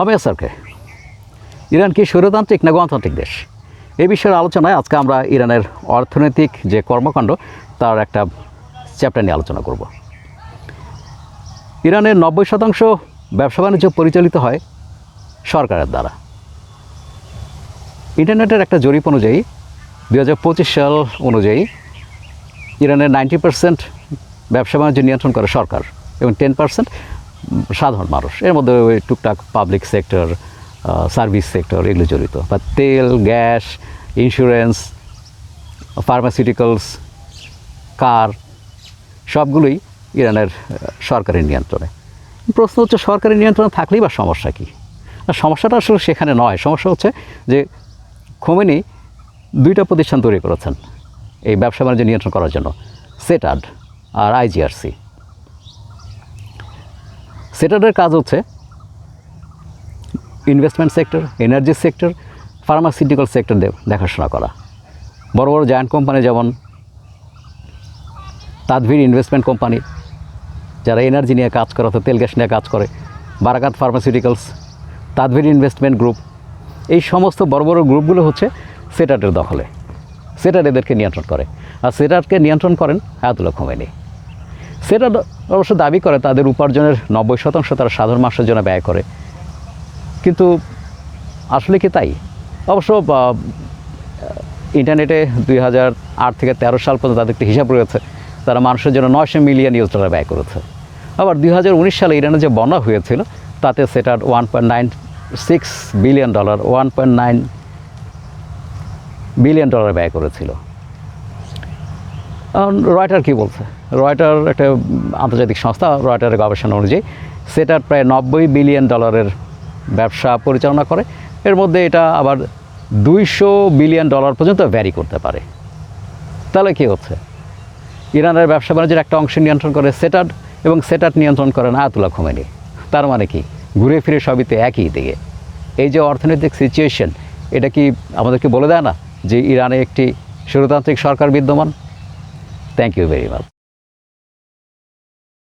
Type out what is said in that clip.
অবশ্যই ইরান কি স্বৈরতান্ত্রিক না গণতান্ত্রিক দেশ এই বিষয়ের আলোচনায় আজকে আমরা ইরানের অর্থনৈতিক যে কর্মকাণ্ড তার একটা চ্যাপ্টার নিয়ে আলোচনা করব। ইরানের 90% ব্যবসা বাণিজ্য পরিচালিত হয় সরকারের দ্বারা। ইন্টারনেটের একটা জরিপ অনুযায়ী 2025 সাল অনুযায়ী ইরানের 90% ব্যবসা বাণিজ্য নিয়ন্ত্রণ করে সরকার এবং 10% সাধারণ মানুষ। এর মধ্যে ওই টুকটাক পাবলিক সেক্টর, সার্ভিস সেক্টর এগুলো জড়িত, বা তেল, গ্যাস, ইন্স্যুরেন্স, ফার্মাসিউটিক্যালস, কার সবগুলোই ইরানের সরকারের নিয়ন্ত্রণে। প্রশ্ন হচ্ছে সরকারের নিয়ন্ত্রণে থাকলেই বা সমস্যা কী? আর সমস্যাটা আসলে সেখানে নয়, সমস্যা হচ্ছে যে খোমেনি 2টা প্রতিষ্ঠান তৈরি করেছেন এই ব্যবসা বাণিজ্য নিয়ন্ত্রণ করার জন্য, সেটাড আর আইজিআরসি। সেটাডের কাজ হচ্ছে investment sector, energy sector, pharmaceutical sector দেখাশোনা করা। বড় বড় জায়ান্ট কোম্পানি যেমন তাদভির ইনভেস্টমেন্ট কোম্পানি, যারা এনার্জি নিয়ে কাজ করে অর্থাৎ তেল গ্যাস নিয়ে কাজ করে, বারাকাত ফার্মাসিউটিক্যালস, তাদভির ইনভেস্টমেন্ট গ্রুপ, এই সমস্ত বড় বড় গ্রুপগুলো হচ্ছে সেটাডের দখলে। সেটাড এদেরকে নিয়ন্ত্রণ করে, আর সেটাডকে নিয়ন্ত্রণ করেন আয়াতুল্লাহ খোমেনি। সেটাড অবশ্য দাবি করে তাদের উপার্জনের 90% তারা সাধারণ মানুষের জন্য ব্যয় করে, কিন্তু আসলে কি তাই? অবশ্য ইন্টারনেটে 2008 থেকে 13 সাল পর্যন্ত তাদের একটা হিসাব রয়েছে, তারা মানুষের জন্য $900 মিলিয়ন ব্যয় করেছে। আবার 2019 সালে ইরানে যে বন্যা হয়েছিল তাতে সেটার $1.96 বিলিয়ন, $1.9 বিলিয়ন ব্যয় করেছিল। রয়টার কী বলছে? রয়টার একটা আন্তর্জাতিক সংস্থা, রয়টারের গবেষণা অনুযায়ী সেটার প্রায় $90 বিলিয়ন ব্যবসা পরিচালনা করে। এর মধ্যে এটা আবার $200 বিলিয়ন পর্যন্ত ভ্যারি করতে পারে। তাহলে কী হচ্ছে? ইরানের ব্যবসা বাণিজ্যের একটা অংশ নিয়ন্ত্রণ করে সেটাড, এবং সেটাড নিয়ন্ত্রণ করেন আয়াতুল্লাহ খোমেনি। তার মানে কি? ঘুরে ফিরে সবই তো একই দিকে। এই যে অর্থনৈতিক সিচুয়েশন, এটা কি আমাদেরকে বলে দেয় না যে ইরানে একটি স্বৈরতান্ত্রিক সরকার বিদ্যমান? Thank you very much.